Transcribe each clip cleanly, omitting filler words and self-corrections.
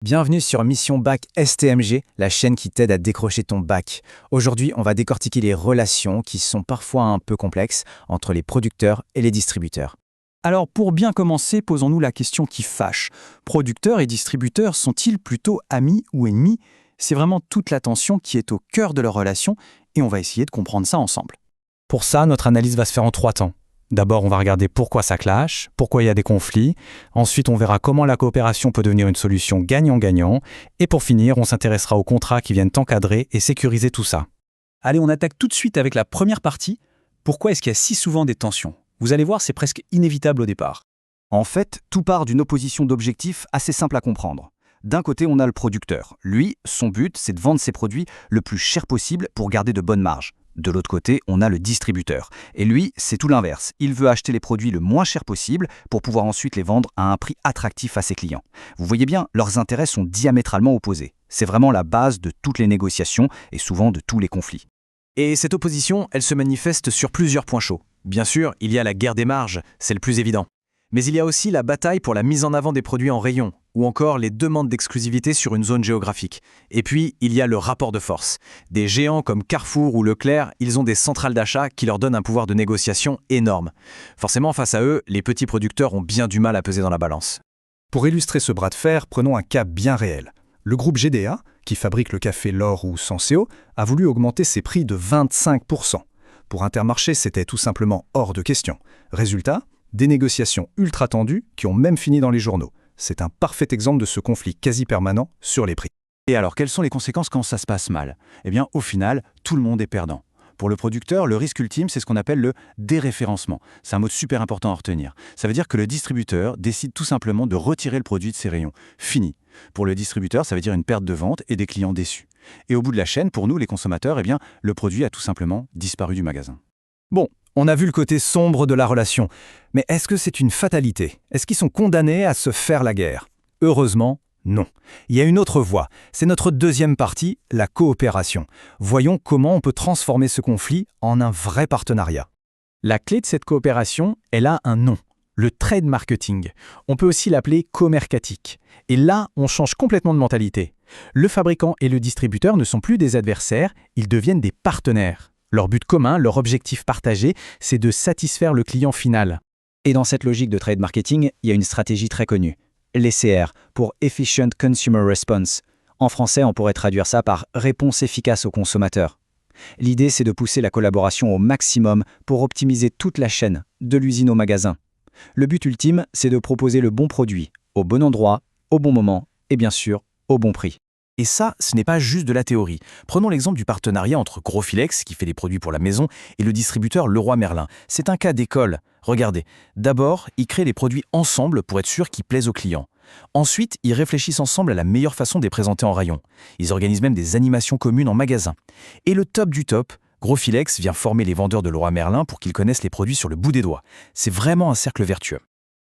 Bienvenue sur Mission Bac STMG, la chaîne qui t'aide à décrocher ton bac. Aujourd'hui, on va décortiquer les relations qui sont parfois un peu complexes entre les producteurs et les distributeurs. Alors pour bien commencer, posons-nous la question qui fâche. Producteurs et distributeurs sont-ils plutôt amis ou ennemis? C'est vraiment toute la tension qui est au cœur de leur relation et on va essayer de comprendre ça ensemble. Pour ça, notre analyse va se faire en 3 temps. D'abord, on va regarder pourquoi ça clash, pourquoi il y a des conflits. Ensuite, on verra comment la coopération peut devenir une solution gagnant-gagnant. Et pour finir, on s'intéressera aux contrats qui viennent encadrer et sécuriser tout ça. Allez, on attaque tout de suite avec la première partie. Pourquoi est-ce qu'il y a si souvent des tensions? Vous allez voir, c'est presque inévitable au départ. En fait, tout part d'une opposition d'objectifs assez simple à comprendre. D'un côté, on a le producteur. Lui, son but, c'est de vendre ses produits le plus cher possible pour garder de bonnes marges. De l'autre côté, on a le distributeur. Et lui, c'est tout l'inverse. Il veut acheter les produits le moins cher possible pour pouvoir ensuite les vendre à un prix attractif à ses clients. Vous voyez bien, leurs intérêts sont diamétralement opposés. C'est vraiment la base de toutes les négociations et souvent de tous les conflits. Et cette opposition, elle se manifeste sur plusieurs points chauds. Bien sûr, il y a la guerre des marges, c'est le plus évident. Mais il y a aussi la bataille pour la mise en avant des produits en rayon, ou encore les demandes d'exclusivité sur une zone géographique. Et puis, il y a le rapport de force. Des géants comme Carrefour ou Leclerc, ils ont des centrales d'achat qui leur donnent un pouvoir de négociation énorme. Forcément, face à eux, les petits producteurs ont bien du mal à peser dans la balance. Pour illustrer ce bras de fer, prenons un cas bien réel. Le groupe GDA, qui fabrique le café L'Or ou Senseo, a voulu augmenter ses prix de 25%. Pour Intermarché, c'était tout simplement hors de question. Résultat, des négociations ultra tendues qui ont même fini dans les journaux. C'est un parfait exemple de ce conflit quasi permanent sur les prix. Et alors, quelles sont les conséquences quand ça se passe mal? Eh bien, au final, tout le monde est perdant. Pour le producteur, le risque ultime, c'est ce qu'on appelle le déréférencement. C'est un mot super important à retenir. Ça veut dire que le distributeur décide tout simplement de retirer le produit de ses rayons. Fini. Pour le distributeur, ça veut dire une perte de vente et des clients déçus. Et au bout de la chaîne, pour nous, les consommateurs, eh bien, le produit a tout simplement disparu du magasin. Bon, on a vu le côté sombre de la relation. Mais est-ce que c'est une fatalité? Est-ce qu'ils sont condamnés à se faire la guerre? Heureusement, non. Il y a une autre voie. C'est notre deuxième partie, la coopération. Voyons comment on peut transformer ce conflit en un vrai partenariat. La clé de cette coopération, elle a un nom, le trade marketing. On peut aussi l'appeler commercatique. Et là, on change complètement de mentalité. Le fabricant et le distributeur ne sont plus des adversaires, ils deviennent des partenaires. Leur but commun, leur objectif partagé, c'est de satisfaire le client final. Et dans cette logique de trade marketing, il y a une stratégie très connue. L'ECR, pour Efficient Consumer Response. En français, on pourrait traduire ça par réponse efficace au consommateur. L'idée, c'est de pousser la collaboration au maximum pour optimiser toute la chaîne, de l'usine au magasin. Le but ultime, c'est de proposer le bon produit, au bon endroit, au bon moment et bien sûr, au bon prix. Et ça, ce n'est pas juste de la théorie. Prenons l'exemple du partenariat entre Grosfilex, qui fait des produits pour la maison, et le distributeur Leroy Merlin. C'est un cas d'école. Regardez, d'abord, ils créent les produits ensemble pour être sûr qu'ils plaisent aux clients. Ensuite, ils réfléchissent ensemble à la meilleure façon de les présenter en rayon. Ils organisent même des animations communes en magasin. Et le top du top, Grosfilex vient former les vendeurs de Leroy Merlin pour qu'ils connaissent les produits sur le bout des doigts. C'est vraiment un cercle vertueux.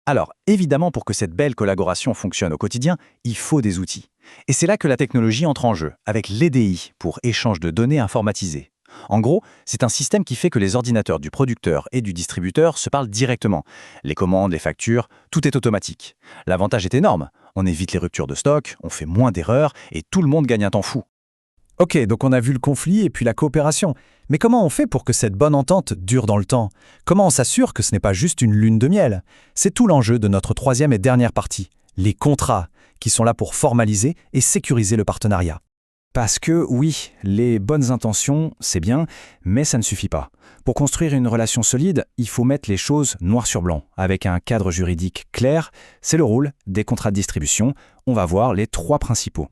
Alors, évidemment, pour que cette belle collaboration fonctionne au quotidien, il faut des outils. Et c'est là que la technologie entre en jeu, avec l'EDI, pour échange de données informatisées. En gros, c'est un système qui fait que les ordinateurs du producteur et du distributeur se parlent directement. Les commandes, les factures, tout est automatique. L'avantage est énorme. On évite les ruptures de stock, on fait moins d'erreurs et tout le monde gagne un temps fou. Ok, donc on a vu le conflit et puis la coopération. Mais comment on fait pour que cette bonne entente dure dans le temps? Comment on s'assure que ce n'est pas juste une lune de miel? C'est tout l'enjeu de notre troisième et dernière partie, les contrats, qui sont là pour formaliser et sécuriser le partenariat. Parce que oui, les bonnes intentions, c'est bien, mais ça ne suffit pas. Pour construire une relation solide, il faut mettre les choses noir sur blanc, avec un cadre juridique clair. C'est le rôle des contrats de distribution. On va voir les 3 principaux.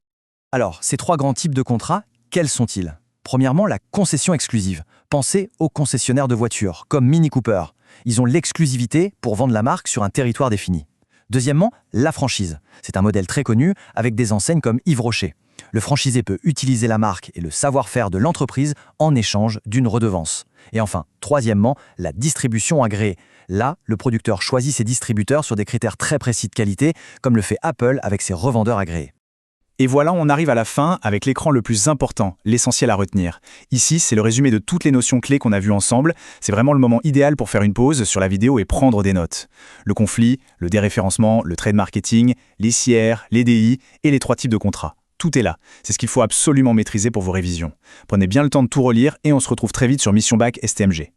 Alors, ces 3 grands types de contrats, quels sont-ils? Premièrement, la concession exclusive. Pensez aux concessionnaires de voitures, comme Mini Cooper. Ils ont l'exclusivité pour vendre la marque sur un territoire défini. Deuxièmement, la franchise. C'est un modèle très connu avec des enseignes comme Yves Rocher. Le franchisé peut utiliser la marque et le savoir-faire de l'entreprise en échange d'une redevance. Et enfin, troisièmement, la distribution agréée. Là, le producteur choisit ses distributeurs sur des critères très précis de qualité, comme le fait Apple avec ses revendeurs agréés. Et voilà, on arrive à la fin avec l'écran le plus important, l'essentiel à retenir. Ici, c'est le résumé de toutes les notions clés qu'on a vues ensemble. C'est vraiment le moment idéal pour faire une pause sur la vidéo et prendre des notes. Le conflit, le déréférencement, le trade marketing, les CIR, les DI et les 3 types de contrats. Tout est là. C'est ce qu'il faut absolument maîtriser pour vos révisions. Prenez bien le temps de tout relire et on se retrouve très vite sur Mission Bac STMG.